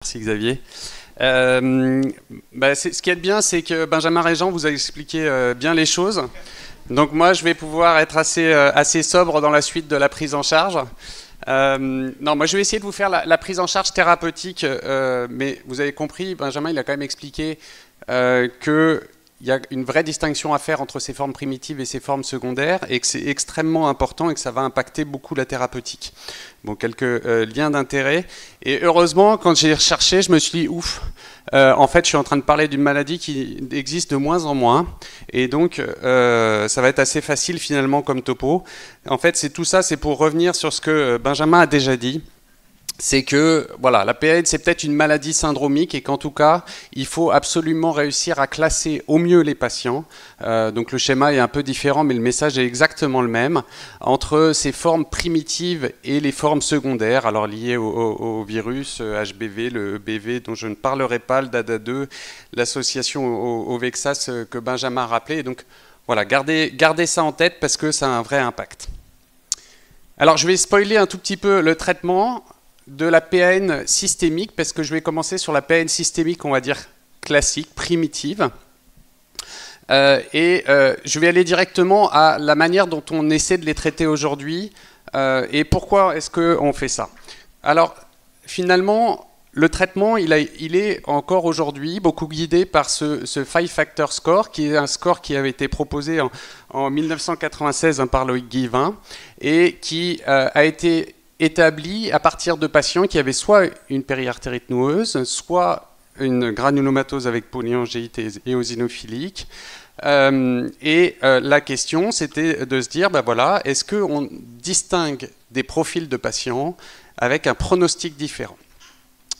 Merci Xavier. Ce qui est bien, c'est que Benjamin Régent vous a expliqué bien les choses. Donc moi, je vais pouvoir être assez sobre dans la suite de la prise en charge. Non, moi je vais essayer de vous faire la prise en charge thérapeutique, mais vous avez compris, Benjamin il a quand même expliqué qu'il y a une vraie distinction à faire entre ces formes primitives et ces formes secondaires, et que c'est extrêmement important et que ça va impacter beaucoup la thérapeutique. Bon, quelques liens d'intérêt. Et heureusement, quand j'ai recherché, je me suis dit, ouf, en fait, je suis en train de parler d'une maladie qui existe de moins en moins. Et donc, ça va être assez facile finalement comme topo. En fait, tout ça, c'est pour revenir sur ce que Benjamin a déjà dit. C'est que voilà, la PAN c'est peut-être une maladie syndromique et qu'en tout cas il faut absolument réussir à classer au mieux les patients. Donc le schéma est un peu différent mais le message est exactement le même entre ces formes primitives et les formes secondaires, alors liées au virus HBV, le BV dont je ne parlerai pas, le DADA2, l'association au VEXAS que Benjamin a rappelé. Et donc voilà, gardez ça en tête parce que ça a un vrai impact. Alors je vais spoiler un tout petit peu le traitement de la PAN systémique, parce que je vais commencer sur la PAN systémique, on va dire classique, primitive. Je vais aller directement à la manière dont on essaie de les traiter aujourd'hui et pourquoi est-ce qu'on fait ça. Alors, finalement, le traitement, il est encore aujourd'hui beaucoup guidé par ce 5-factor score, qui est un score qui avait été proposé en 1996 par Loïc Guivin et qui a été établi à partir de patients qui avaient soit une périartérite noueuse, soit une granulomatose avec polyangéite éosinophilique. La question, c'était de se dire, voilà, est-ce qu'on distingue des profils de patients avec un pronostic différent?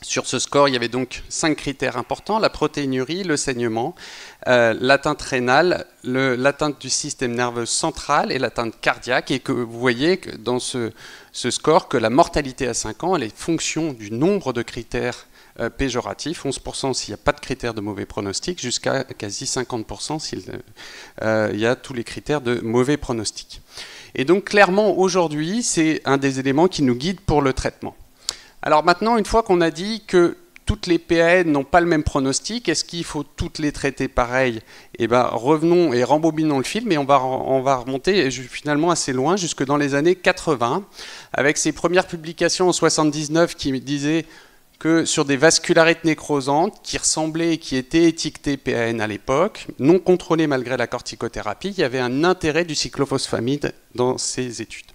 Sur ce score, il y avait donc 5 critères importants: la protéinurie, le saignement, l'atteinte rénale, l'atteinte du système nerveux central et l'atteinte cardiaque. Et que vous voyez que dans ce score que la mortalité à 5 ans, elle est fonction du nombre de critères péjoratifs, 11% s'il n'y a pas de critères de mauvais pronostic, jusqu'à quasi 50% s'il y a tous les critères de mauvais pronostic. Et donc clairement, aujourd'hui, c'est un des éléments qui nous guide pour le traitement. Alors maintenant, une fois qu'on a dit que toutes les PAN n'ont pas le même pronostic, est-ce qu'il faut toutes les traiter pareil? Eh bien, revenons et rembobinons le film et on va remonter finalement assez loin, jusque dans les années 80, avec ces premières publications en 79 qui disaient que sur des vascularites nécrosantes qui ressemblaient et qui étaient étiquetées PAN à l'époque, non contrôlées malgré la corticothérapie, il y avait un intérêt du cyclophosphamide dans ces études.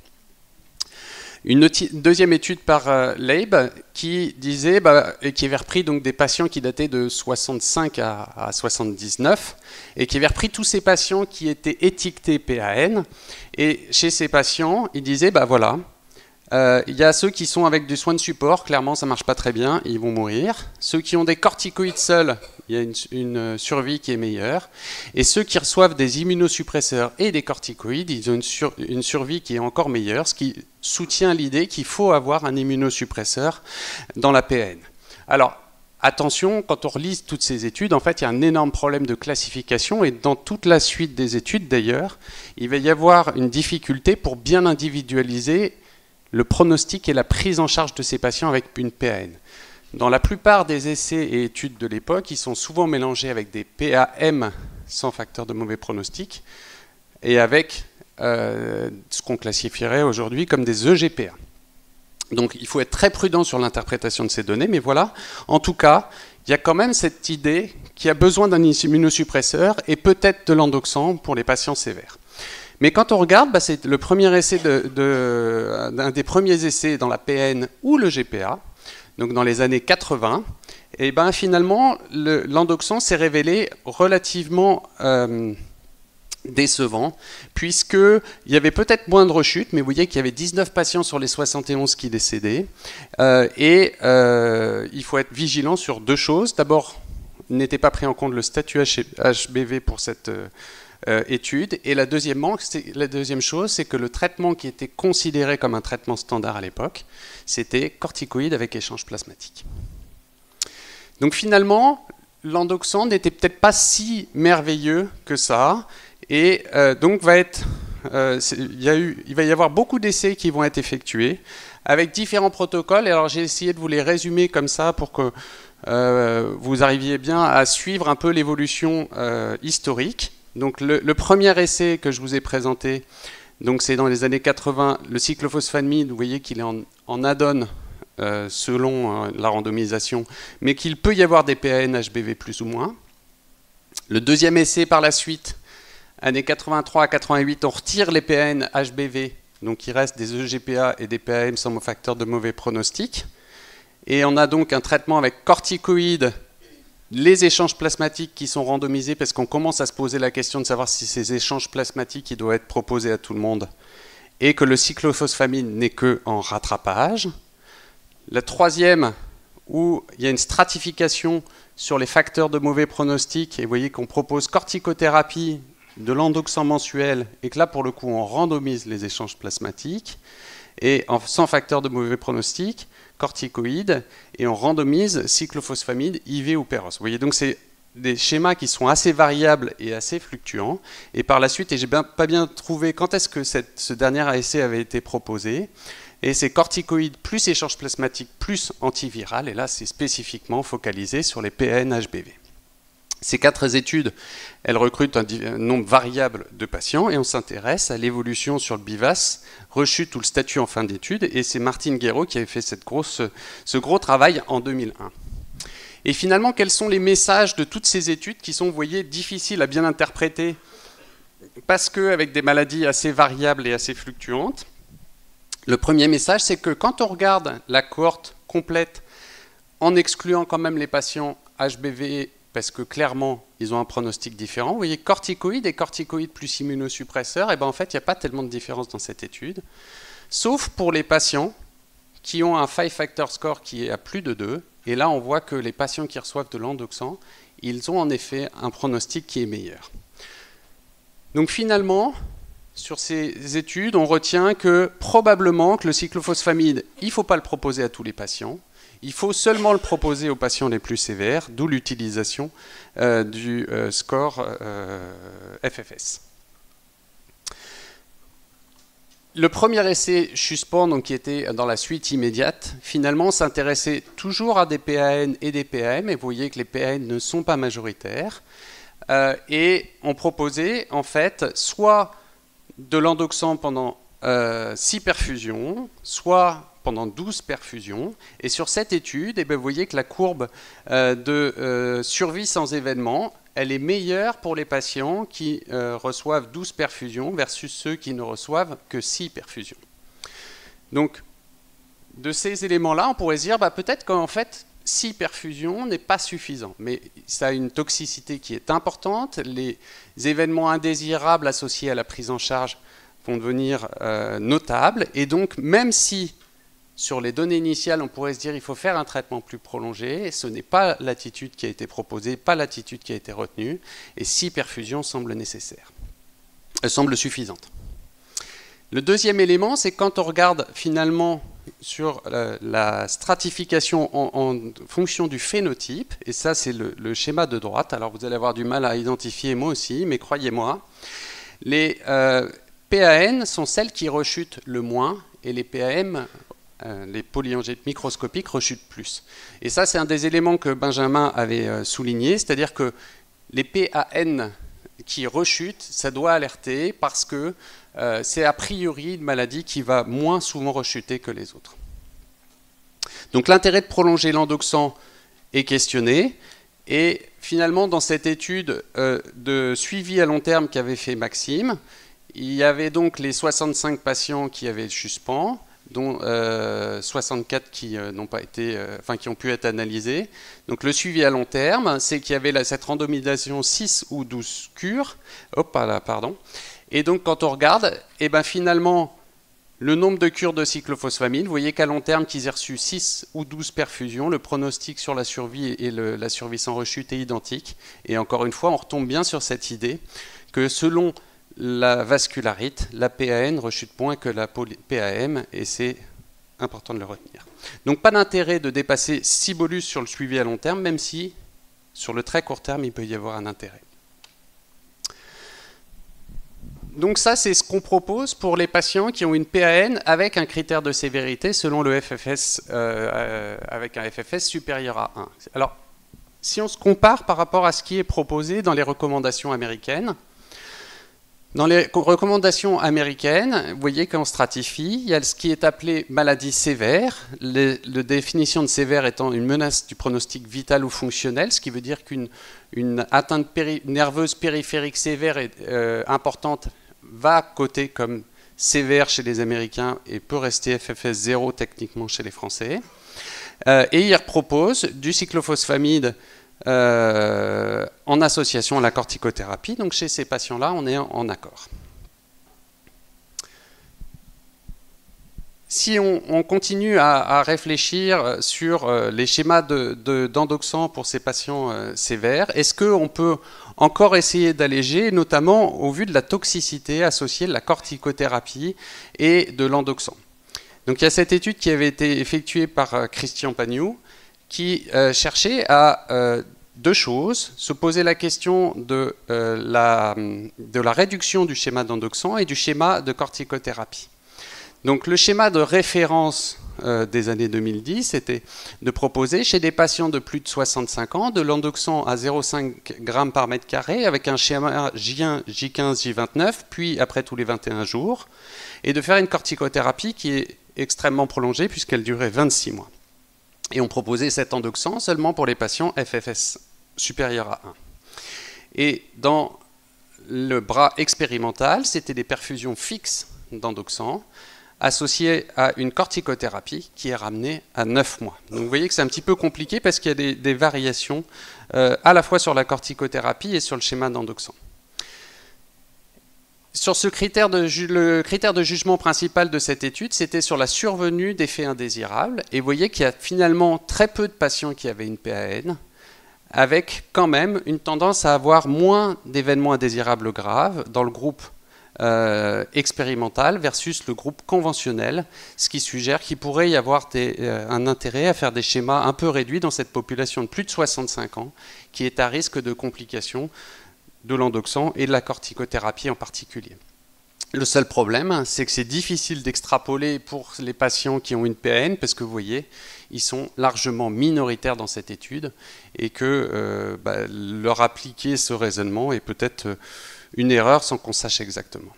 Une deuxième étude par Leib qui disait, et qui avait repris donc des patients qui dataient de 65 à 79 et qui avait repris tous ces patients qui étaient étiquetés PAN. Et chez ces patients, il disait, voilà, il y a ceux qui sont avec du soin de support, clairement ça ne marche pas très bien, ils vont mourir. Ceux qui ont des corticoïdes seuls, il y a une survie qui est meilleure. Et ceux qui reçoivent des immunosuppresseurs et des corticoïdes, ils ont une survie qui est encore meilleure, ce qui soutient l'idée qu'il faut avoir un immunosuppresseur dans la PAN. Alors, attention, quand on relise toutes ces études, en fait, il y a un énorme problème de classification et dans toute la suite des études, d'ailleurs, il va y avoir une difficulté pour bien individualiser le pronostic et la prise en charge de ces patients avec une PAN. Dans la plupart des essais et études de l'époque, ils sont souvent mélangés avec des PAM sans facteur de mauvais pronostic et avec ce qu'on classifierait aujourd'hui comme des EGPA. Donc il faut être très prudent sur l'interprétation de ces données, mais voilà, en tout cas, il y a quand même cette idée qu'il y a besoin d'un immunosuppresseur et peut-être de l'endoxan pour les patients sévères. Mais quand on regarde, c'est le premier essai un des premiers essais dans la PN ou le GPA, donc dans les années 80, et finalement, l'endoxan s'est révélé relativement décevant, puisqu'il y avait peut-être moins de rechutes, mais vous voyez qu'il y avait 19 patients sur les 71 qui décédaient, il faut être vigilant sur deux choses. D'abord, n'était pas pris en compte le statut HBV pour cette étude, et la deuxième chose, c'est que le traitement qui était considéré comme un traitement standard à l'époque, c'était corticoïde avec échange plasmatique. Donc finalement, l'endoxan n'était peut-être pas si merveilleux que ça, et donc il va y avoir beaucoup d'essais qui vont être effectués avec différents protocoles. Et alors j'ai essayé de vous les résumer comme ça pour que vous arriviez bien à suivre un peu l'évolution historique. Donc le premier essai que je vous ai présenté, donc c'est dans les années 80, le cyclophosphamide, vous voyez qu'il est en add-on selon la randomisation, mais qu'il peut y avoir des PAN HBV plus ou moins. Le deuxième essai par la suite, années 83 à 88, on retire les PAN HBV, donc il reste des EGPA et des PAM sans facteurs de mauvais pronostic. Et on a donc un traitement avec corticoïdes, les échanges plasmatiques qui sont randomisés, parce qu'on commence à se poser la question de savoir si ces échanges plasmatiques ils doivent être proposés à tout le monde, et que le cyclophosphamide n'est que en rattrapage. La troisième, où il y a une stratification sur les facteurs de mauvais pronostic, et vous voyez qu'on propose corticothérapie de l'endoxan mensuel, et que là, pour le coup, on randomise les échanges plasmatiques, et sans facteur de mauvais pronostic, corticoïdes, et on randomise cyclophosphamide, IV ou Péros. Vous voyez, donc c'est des schémas qui sont assez variables et assez fluctuants, et par la suite, et j'ai pas bien trouvé quand est-ce que ce dernier essai avait été proposé, et c'est corticoïdes plus échange plasmatique plus antiviral, et là, c'est spécifiquement focalisé sur les PAN HBV. Ces 4 études, elles recrutent un nombre variable de patients et on s'intéresse à l'évolution sur le BIVAS, rechute ou le statut en fin d'études. Et c'est Martine Guéraud qui avait fait ce gros travail en 2001. Et finalement, quels sont les messages de toutes ces études qui sont, vous voyez, difficiles à bien interpréter parce qu'avec des maladies assez variables et assez fluctuantes. Le premier message, c'est que quand on regarde la cohorte complète en excluant quand même les patients HBV, parce que clairement, ils ont un pronostic différent. Vous voyez, corticoïdes et corticoïdes plus immunosuppresseurs, et ben en fait, il n'y a pas tellement de différence dans cette étude, sauf pour les patients qui ont un 5-factor score qui est à plus de 2, et là, on voit que les patients qui reçoivent de l'endoxan, ils ont en effet un pronostic qui est meilleur. Donc finalement, sur ces études, on retient que probablement que le cyclophosphamide, il ne faut pas le proposer à tous les patients. Il faut seulement le proposer aux patients les plus sévères, d'où l'utilisation du score FFS. Le premier essai Chuspon, donc, qui était dans la suite immédiate, finalement s'intéressait toujours à des PAN et des PAM, et vous voyez que les PAN ne sont pas majoritaires, et on proposait en fait soit de l'endoxan pendant 6 perfusions, soit pendant 12 perfusions. Et sur cette étude, eh bien, vous voyez que la courbe de survie sans événement, elle est meilleure pour les patients qui reçoivent 12 perfusions versus ceux qui ne reçoivent que 6 perfusions. Donc, de ces éléments-là, on pourrait se dire peut-être qu'en fait, 6 perfusions n'est pas suffisant. Mais ça a une toxicité qui est importante. Les événements indésirables associés à la prise en charge vont devenir notables. Et donc, même si sur les données initiales, on pourrait se dire qu'il faut faire un traitement plus prolongé, ce n'est pas l'attitude qui a été proposée, pas l'attitude qui a été retenue, et 6 perfusions semblent nécessaires, semblent suffisantes. Le deuxième élément, c'est quand on regarde finalement sur la stratification en fonction du phénotype, et ça c'est le schéma de droite, alors vous allez avoir du mal à identifier, moi aussi, mais croyez-moi, les PAN sont celles qui rechutent le moins, et les PAM, les polyangiotes microscopiques, rechutent plus. Et ça, c'est un des éléments que Benjamin avait souligné, c'est-à-dire que les PAN qui rechutent, ça doit alerter parce que c'est a priori une maladie qui va moins souvent rechuter que les autres. Donc l'intérêt de prolonger l'endoxan est questionné, et finalement, dans cette étude de suivi à long terme qu'avait fait Maxime, il y avait donc les 65 patients qui avaient le Chuspon, dont 64 qui n'ont pas été, qui ont pu être analysés. Donc le suivi à long terme, c'est qu'il y avait cette randomisation 6 ou 12 cures. Et donc quand on regarde, finalement, le nombre de cures de cyclophosphamide, vous voyez qu'à long terme, qu'ils aient reçu 6 ou 12 perfusions, le pronostic sur la survie et la survie sans rechute est identique. Et encore une fois, on retombe bien sur cette idée que selon la vascularite, la PAN rechute moins que la PAM, et c'est important de le retenir. Donc pas d'intérêt de dépasser 6 bolus sur le suivi à long terme, même si sur le très court terme, il peut y avoir un intérêt. Donc ça, c'est ce qu'on propose pour les patients qui ont une PAN avec un critère de sévérité selon le FFS, avec un FFS supérieur à 1. Alors, si on se compare par rapport à ce qui est proposé dans les recommandations américaines, dans les recommandations américaines, vous voyez qu'on stratifie, il y a ce qui est appelé maladie sévère, la définition de sévère étant une menace du pronostic vital ou fonctionnel, ce qui veut dire qu'une atteinte nerveuse périphérique sévère et importante va coter comme sévère chez les Américains et peut rester FFS 0 techniquement chez les Français. Et il propose du cyclophosphamide en association à la corticothérapie. Donc chez ces patients-là, on est en accord. Si on continue à réfléchir sur les schémas d'endoxan pour ces patients sévères, est-ce qu'on peut encore essayer d'alléger, notamment au vu de la toxicité associée de la corticothérapie et de l'endoxan? Donc il y a cette étude qui avait été effectuée par Christian Pagnoux, qui cherchait à deux choses, se poser la question de la réduction du schéma d'endoxan et du schéma de corticothérapie. Donc le schéma de référence des années 2010 c'était de proposer chez des patients de plus de 65 ans de l'endoxan à 0,5 g par mètre carré avec un schéma J1, J15, J29, puis après tous les 21 jours, et de faire une corticothérapie qui est extrêmement prolongée puisqu'elle durait 26 mois. Et on proposait cet endoxan seulement pour les patients FFS supérieur à 1. Et dans le bras expérimental, c'était des perfusions fixes d'endoxan associées à une corticothérapie qui est ramenée à 9 mois. Donc vous voyez que c'est un petit peu compliqué parce qu'il y a des variations à la fois sur la corticothérapie et sur le schéma d'endoxan. Sur ce le critère de jugement principal de cette étude, c'était sur la survenue d'effets indésirables. Et vous voyez qu'il y a finalement très peu de patients qui avaient une PAN, avec quand même une tendance à avoir moins d'événements indésirables graves dans le groupe expérimental versus le groupe conventionnel, ce qui suggère qu'il pourrait y avoir un intérêt à faire des schémas un peu réduits dans cette population de plus de 65 ans, qui est à risque de complications de l'endoxan et de la corticothérapie en particulier. Le seul problème, c'est que c'est difficile d'extrapoler pour les patients qui ont une PAN, parce que vous voyez, ils sont largement minoritaires dans cette étude, et que leur appliquer ce raisonnement est peut-être une erreur sans qu'on sache exactement.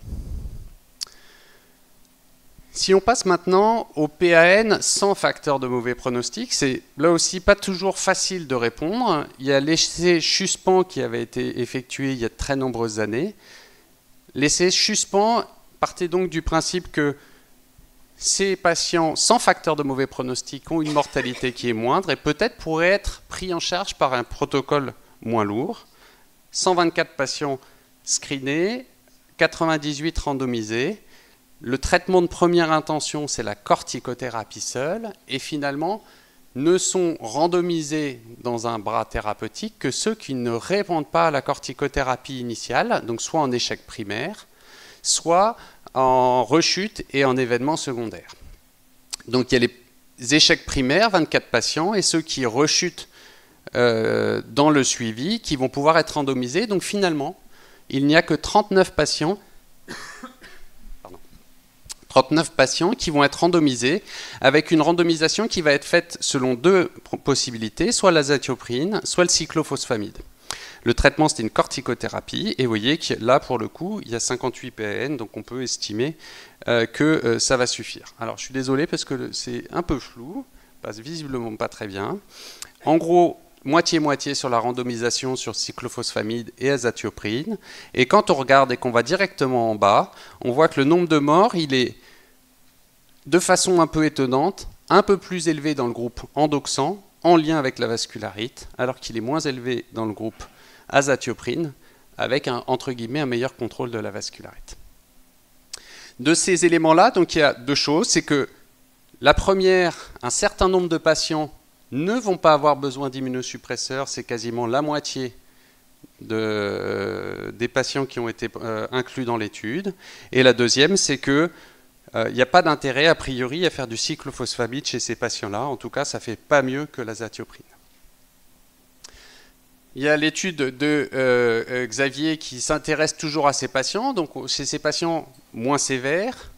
Si on passe maintenant au PAN sans facteur de mauvais pronostic, c'est là aussi pas toujours facile de répondre. Il y a l'essai Chuspan qui avait été effectué il y a de très nombreuses années. L'essai Chuspan partait donc du principe que ces patients sans facteur de mauvais pronostic ont une mortalité qui est moindre et peut-être pourraient être pris en charge par un protocole moins lourd. 124 patients screenés, 98 randomisés. Le traitement de première intention, c'est la corticothérapie seule, et finalement, ne sont randomisés dans un bras thérapeutique que ceux qui ne répondent pas à la corticothérapie initiale, donc soit en échec primaire, soit en rechute et en événements secondaires. Donc il y a les échecs primaires, 24 patients, et ceux qui rechutent dans le suivi, qui vont pouvoir être randomisés. Donc finalement, il n'y a que 39 patients qui vont être randomisés, avec une randomisation qui va être faite selon deux possibilités, soit l'azatioprine, soit le cyclophosphamide. Le traitement, c'était une corticothérapie, et vous voyez que là, pour le coup, il y a 58 PAN, donc on peut estimer que ça va suffire. Alors, je suis désolé parce que c'est un peu flou, passe visiblement pas très bien. En gros, moitié-moitié sur la randomisation sur cyclophosphamide et azatioprine. Et quand on regarde et qu'on va directement en bas, on voit que le nombre de morts, il est de façon un peu étonnante, un peu plus élevé dans le groupe endoxan, en lien avec la vascularite, alors qu'il est moins élevé dans le groupe azatioprine, avec entre guillemets un meilleur contrôle de la vascularite. De ces éléments-là, donc il y a deux choses, c'est que la première, un certain nombre de patients ne vont pas avoir besoin d'immunosuppresseurs, c'est quasiment la moitié des patients qui ont été inclus dans l'étude. Et la deuxième, c'est que il n'y a pas d'intérêt a priori à faire du cyclophosphamide chez ces patients-là. En tout cas, ça ne fait pas mieux que l'azatioprine. il y a l'étude de Xavier qui s'intéresse toujours à ces patients. Donc, chez ces patients moins sévères,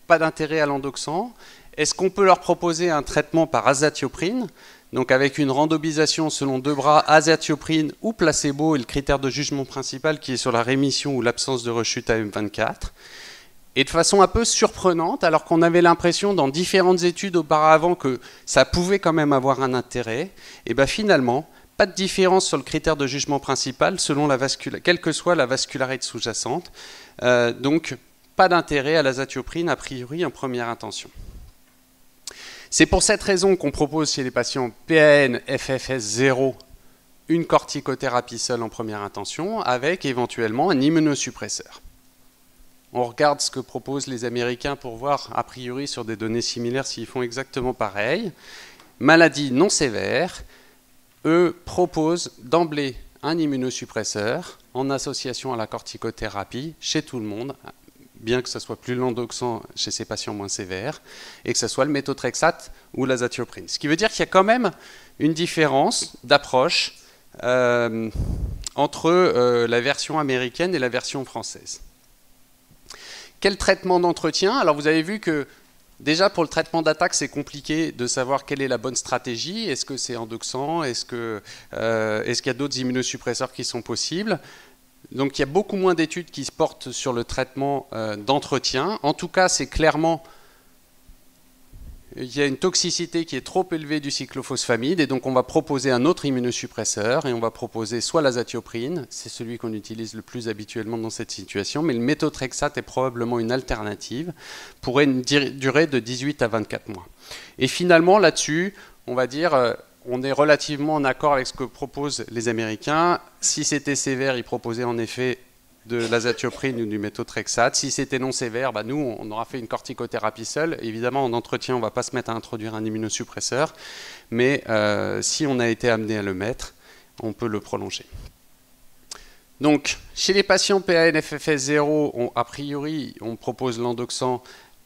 pas d'intérêt à l'endoxan. Est-ce qu'on peut leur proposer un traitement par azatioprine? Donc, avec une randomisation selon 2 bras, azatioprine ou placebo, et le critère de jugement principal qui est sur la rémission ou l'absence de rechute à M24. Et de façon un peu surprenante, alors qu'on avait l'impression dans différentes études auparavant que ça pouvait quand même avoir un intérêt, et bien finalement, pas de différence sur le critère de jugement principal selon quelle que soit la vascularité sous-jacente. Donc, pas d'intérêt à l'azatioprine a priori en première intention. C'est pour cette raison qu'on propose chez les patients PAN FFS 0 une corticothérapie seule en première intention avec éventuellement un immunosuppresseur. On regarde ce que proposent les Américains pour voir, a priori, sur des données similaires, s'ils font exactement pareil. Maladie non sévère, eux proposent d'emblée un immunosuppresseur en association à la corticothérapie chez tout le monde, bien que ce soit plus l'endoxan chez ces patients moins sévères, et que ce soit le méthotrexate ou l'azatioprine. Ce qui veut dire qu'il y a quand même une différence d'approche entre la version américaine et la version française. Quel traitement d'entretien? Alors vous avez vu que déjà pour le traitement d'attaque, c'est compliqué de savoir quelle est la bonne stratégie. Est-ce que c'est endoxan? Est-ce qu'il y a d'autres immunosuppresseurs qui sont possibles? Donc il y a beaucoup moins d'études qui se portent sur le traitement d'entretien. En tout cas, c'est clairement... Il y a une toxicité qui est trop élevée du cyclophosphamide et donc on va proposer un autre immunosuppresseur et on va proposer soit l'azatioprine, c'est celui qu'on utilise le plus habituellement dans cette situation, mais le méthotrexate est probablement une alternative pour une durée de 18 à 24 mois. Et finalement là-dessus, on va dire, on est relativement en accord avec ce que proposent les Américains. Si c'était sévère, ils proposaient en effet de l'azatioprine ou du méthotrexate. Si c'était non sévère, bah nous, on aura fait une corticothérapie seule. Évidemment, en entretien, on ne va pas se mettre à introduire un immunosuppresseur, mais si on a été amené à le mettre, on peut le prolonger. Donc, chez les patients PAN FFS 0, a priori, on propose l'endoxan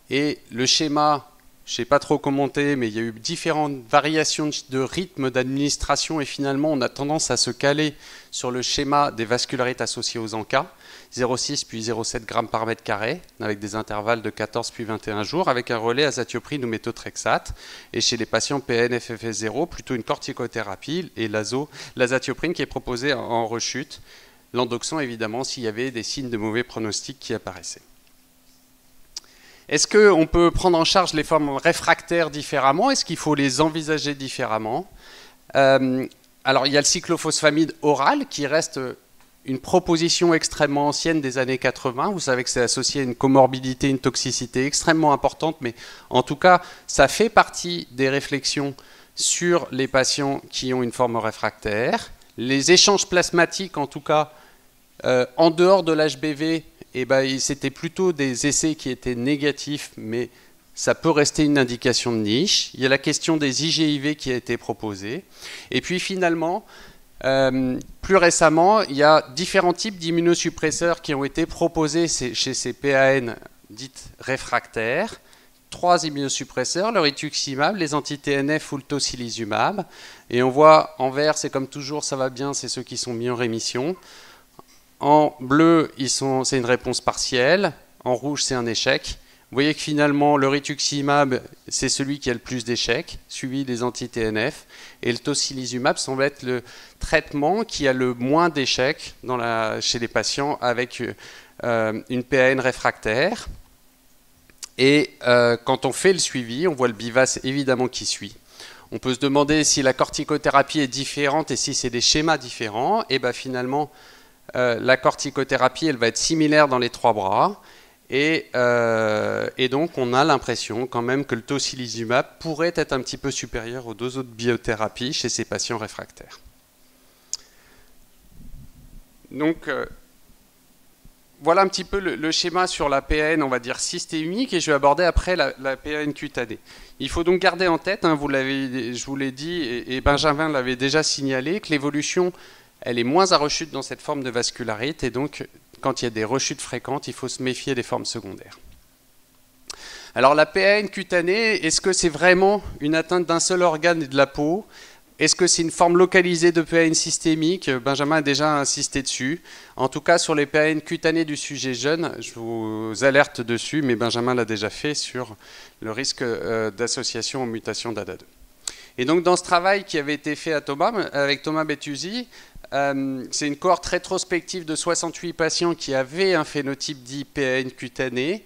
et le schéma, je ne sais pas trop commenter, mais il y a eu différentes variations de rythme d'administration et finalement, on a tendance à se caler sur le schéma des vascularites associées aux ANCA, 0,6 puis 0,7 g par mètre carré, avec des intervalles de 14 puis 21 jours, avec un relais azatioprine ou méthotrexate. Et chez les patients PAN FFS 0, plutôt une corticothérapie et l'azatioprine qui est proposée en rechute. L'endoxan, évidemment, s'il y avait des signes de mauvais pronostic qui apparaissaient. Est-ce qu'on peut prendre en charge les formes réfractaires différemment? Est-ce qu'il faut les envisager différemment? Alors, il y a le cyclophosphamide oral qui reste une proposition extrêmement ancienne des années 80. Vous savez que c'est associé à une comorbidité, une toxicité extrêmement importante, mais en tout cas, ça fait partie des réflexions sur les patients qui ont une forme réfractaire. Les échanges plasmatiques, en tout cas, en dehors de l'HBV, c'était plutôt des essais qui étaient négatifs, mais ça peut rester une indication de niche. Il y a la question des IGIV qui a été proposée. Et puis finalement, plus récemment, il y a différents types d'immunosuppresseurs qui ont été proposés chez ces PAN dites réfractaires. 3 immunosuppresseurs, le rituximab, les anti-TNF ou le tocilizumab. Et on voit en vert, c'est comme toujours, ça va bien, c'est ceux qui sont mis en rémission. En bleu, c'est une réponse partielle. En rouge, c'est un échec. Vous voyez que finalement, le rituximab, c'est celui qui a le plus d'échecs, suivi des anti-TNF. Et le tocilizumab semble être le traitement qui a le moins d'échecs chez les patients avec une PAN réfractaire. Et quand on fait le suivi, on voit le BIVAS évidemment qui suit. On peut se demander si la corticothérapie est différente et si c'est des schémas différents. Et bien finalement, la corticothérapie, elle va être similaire dans les 3 bras. Et donc, on a l'impression quand même que le tocilizumab pourrait être un petit peu supérieur aux 2 autres biothérapies chez ces patients réfractaires. Donc, voilà un petit peu le schéma sur la PAN, on va dire systémique, et je vais aborder après la PAN cutanée. Il faut donc garder en tête, hein, je vous l'ai dit, et Benjamin l'avait déjà signalé, que l'évolution, elle est moins à rechute dans cette forme de vascularite, et donc, quand il y a des rechutes fréquentes, il faut se méfier des formes secondaires. Alors, la PAN cutanée, est-ce que c'est vraiment une atteinte d'un seul organe et de la peau? Est-ce que c'est une forme localisée de PAN systémique? Benjamin a déjà insisté dessus. En tout cas, sur les PAN cutanés du sujet jeune, je vous alerte dessus, mais Benjamin l'a déjà fait sur le risque d'association aux mutations d'ADA2. Et donc, dans ce travail qui avait été fait avec Thomas Bettuzzi, c'est une cohorte rétrospective de 68 patients qui avaient un phénotype dit PAN cutané.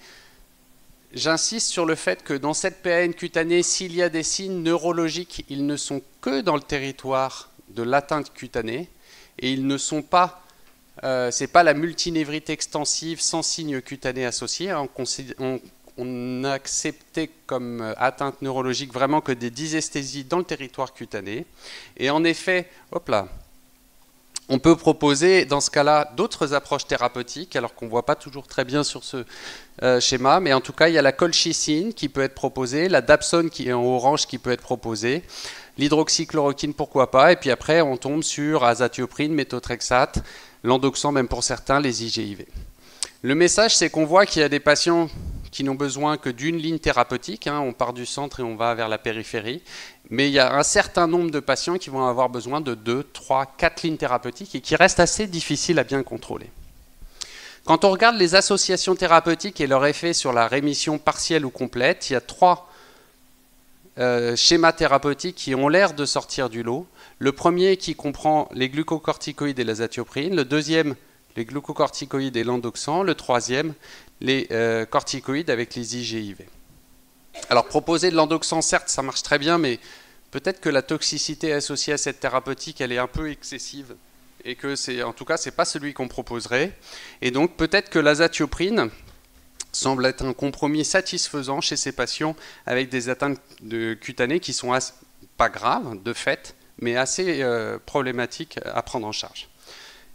J'insiste sur le fait que dans cette PAN cutanée, s'il y a des signes neurologiques, ils ne sont que dans le territoire de l'atteinte cutanée et ils ne sont pas, c'est pas la multinévrite extensive sans signe cutané associé. On a accepté comme atteinte neurologique vraiment que des dysesthésies dans le territoire cutané. Et en effet, hop là, on peut proposer dans ce cas-là d'autres approches thérapeutiques, alors qu'on ne voit pas toujours très bien sur ce schéma, mais en tout cas il y a la colchicine qui peut être proposée, la dapsone qui est en orange qui peut être proposée, l'hydroxychloroquine pourquoi pas, et puis après on tombe sur azatioprine, méthotrexate, l'endoxan même pour certains, les IGIV. Le message c'est qu'on voit qu'il y a des patients qui n'ont besoin que d'une ligne thérapeutique, hein, on part du centre et on va vers la périphérie, mais il y a un certain nombre de patients qui vont avoir besoin de 2, 3, 4 lignes thérapeutiques et qui restent assez difficiles à bien contrôler. Quand on regarde les associations thérapeutiques et leur effet sur la rémission partielle ou complète, il y a 3 schémas thérapeutiques qui ont l'air de sortir du lot. Le premier qui comprend les glucocorticoïdes et l'azatioprine, le deuxième les glucocorticoïdes et l'endoxan, le troisième les corticoïdes avec les IGIV. Alors proposer de l'endoxan, certes, ça marche très bien, mais peut-être que la toxicité associée à cette thérapeutique, elle est un peu excessive et que c'est, en tout cas, c'est pas celui qu'on proposerait. Et donc peut-être que l'azatioprine semble être un compromis satisfaisant chez ces patients avec des atteintes cutanées qui sont pas graves de fait, mais assez problématiques à prendre en charge.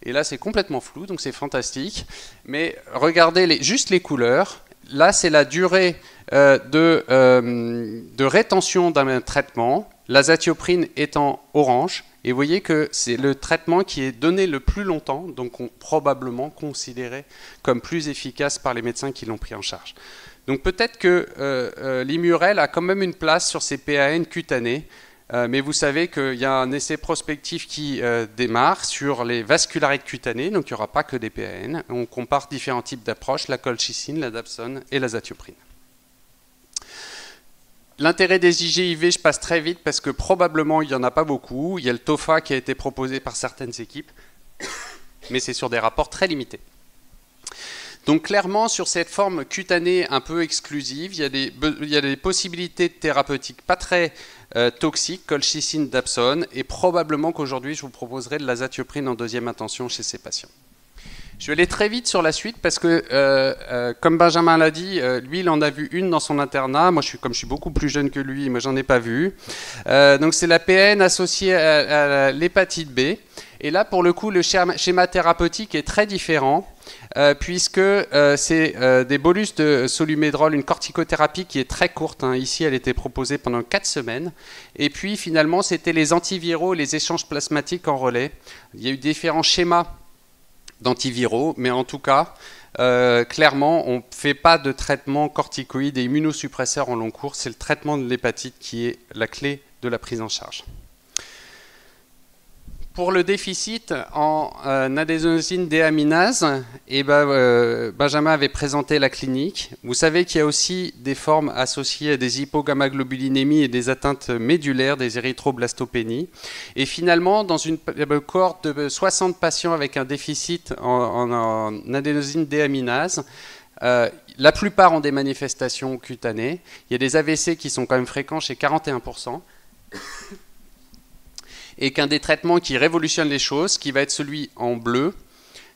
Et là, c'est complètement flou, donc c'est fantastique. Mais regardez juste les couleurs. Là, c'est la durée de rétention d'un traitement. L'azatioprine est en orange. Et vous voyez que c'est le traitement qui est donné le plus longtemps, donc probablement considéré comme plus efficace par les médecins qui l'ont pris en charge. Donc peut-être que l'Imurel a quand même une place sur ces PAN cutanés. Mais vous savez qu'il y a un essai prospectif qui démarre sur les vascularites cutanées, donc il n'y aura pas que des PAN. On compare différents types d'approches, la colchicine, la dapsone et l'azatioprine. L'intérêt des IGIV, je passe très vite parce que probablement il n'y en a pas beaucoup. Il y a le TOFA qui a été proposé par certaines équipes, mais c'est sur des rapports très limités. Donc clairement, sur cette forme cutanée un peu exclusive, il y a des possibilités thérapeutiques pas très toxiques, colchicine, dapsone, et probablement qu'aujourd'hui, je vous proposerai de l'azatioprine en deuxième intention chez ces patients. Je vais aller très vite sur la suite parce que, comme Benjamin l'a dit, lui, il en a vu une dans son internat. Moi, comme je suis beaucoup plus jeune que lui, moi, j'en ai pas vu. Donc, c'est la PN associée à l'hépatite B. Et là, pour le coup, le schéma thérapeutique est très différent. Puisque c'est des bolus de solumédrol, une corticothérapie qui est très courte. Hein. Ici, elle était proposée pendant 4 semaines. Et puis, finalement, c'était les antiviraux, les échanges plasmatiques en relais. Il y a eu différents schémas d'antiviraux, mais en tout cas, clairement, on ne fait pas de traitement corticoïde et immunosuppresseur en long cours. C'est le traitement de l'hépatite qui est la clé de la prise en charge. Pour le déficit en adénosine déaminase, Benjamin avait présenté la clinique. Vous savez qu'il y a aussi des formes associées à des hypogammaglobulinémies et des atteintes médulaires, des érythroblastopénies. Et finalement, dans une cohorte de 60 patients avec un déficit en adénosine déaminase, la plupart ont des manifestations cutanées. Il y a des AVC qui sont quand même fréquents chez 41%. Et qu'un des traitements qui révolutionne les choses, qui va être celui en bleu,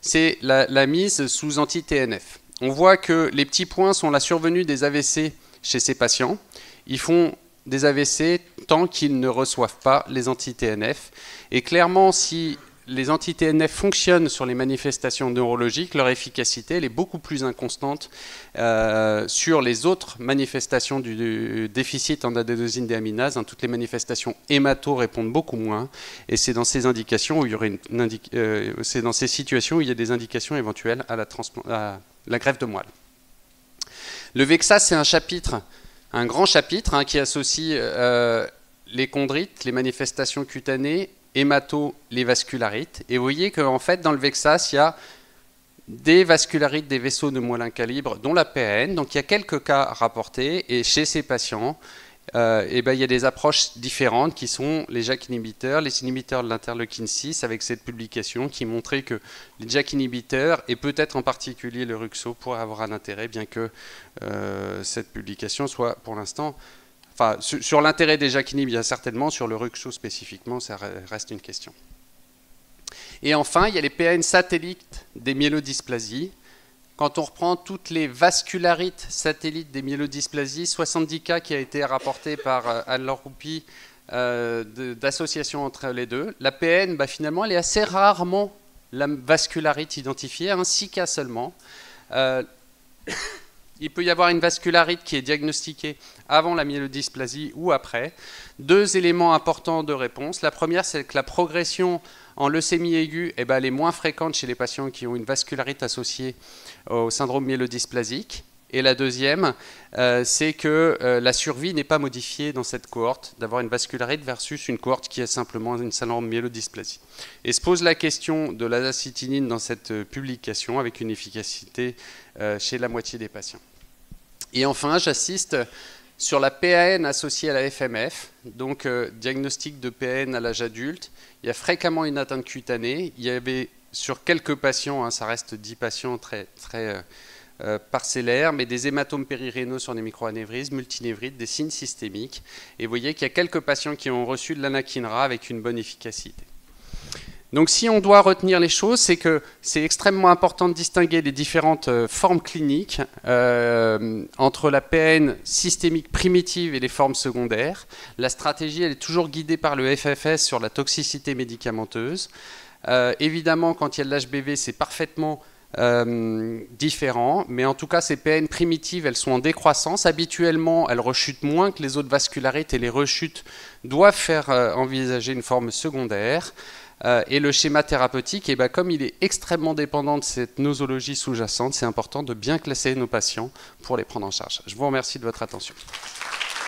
c'est la mise sous anti-TNF. On voit que les petits points sont la survenue des AVC chez ces patients. Ils font des AVC tant qu'ils ne reçoivent pas les anti-TNF. Et clairement, si les anti-TNF fonctionnent sur les manifestations neurologiques, leur efficacité elle est beaucoup plus inconstante sur les autres manifestations du déficit en adénosine déaminase. Hein, toutes les manifestations hémato répondent beaucoup moins, et c'est dans ces indications où il y aurait c'est dans ces situations où il y a des indications éventuelles à la greffe de moelle. Le VEXAS, c'est un chapitre, un grand chapitre hein, qui associe les chondrites, les manifestations cutanées, hémato, les vascularites. Et vous voyez qu'en fait, dans le VEXAS, il y a des vascularites des vaisseaux de moellin calibre, dont la PAN. Donc il y a quelques cas rapportés. Et chez ces patients, il y a des approches différentes qui sont les JAK inhibiteurs, les inhibiteurs de l'interleukine 6, avec cette publication qui montrait que les JAK inhibiteurs, et peut-être en particulier le Ruxo, pourraient avoir un intérêt, bien que cette publication soit pour l'instant... Enfin, sur l'intérêt des JAK inhibiteurs, certainement, sur le Ruxo spécifiquement, ça reste une question. Et enfin, il y a les PAN satellites des myélodysplasies. Quand on reprend toutes les vascularites satellites des myélodysplasies, 70 cas qui a été rapporté par Anne-Laure Roupi d'association entre les deux. La PN, finalement, elle est assez rarement la vascularite identifiée, 6 cas seulement. Il peut y avoir une vascularite qui est diagnostiquée avant la myélodysplasie ou après. 2 éléments importants de réponse. La première, c'est que la progression en leucémie aiguë, elle est moins fréquente chez les patients qui ont une vascularite associée au syndrome myélodysplasique. Et la deuxième, c'est que la survie n'est pas modifiée dans cette cohorte, d'avoir une vascularite versus une cohorte qui a simplement une syndrome myélodysplasie. Et se pose la question de l'azacitidine dans cette publication avec une efficacité chez la moitié des patients. Et enfin, j'assiste sur la PAN associée à la FMF, donc diagnostic de PAN à l'âge adulte. Il y a fréquemment une atteinte cutanée. Il y avait sur quelques patients, ça reste 10 patients très parcellaires, mais des hématomes périrénaux sur des microanévrismes, multinévrites, des signes systémiques. Et vous voyez qu'il y a quelques patients qui ont reçu de l'anakinra avec une bonne efficacité. Donc si on doit retenir les choses, c'est que c'est extrêmement important de distinguer les différentes formes cliniques entre la PN systémique primitive et les formes secondaires. La stratégie, elle est toujours guidée par le FFS sur la toxicité médicamenteuse. Évidemment, quand il y a de l'HBV, c'est parfaitement différent, mais en tout cas, ces PN primitives, elles sont en décroissance. Habituellement, elles rechutent moins que les autres vascularites et les rechutes doivent faire envisager une forme secondaire. Et le schéma thérapeutique, comme il est extrêmement dépendant de cette nosologie sous-jacente, c'est important de bien classer nos patients pour les prendre en charge. Je vous remercie de votre attention.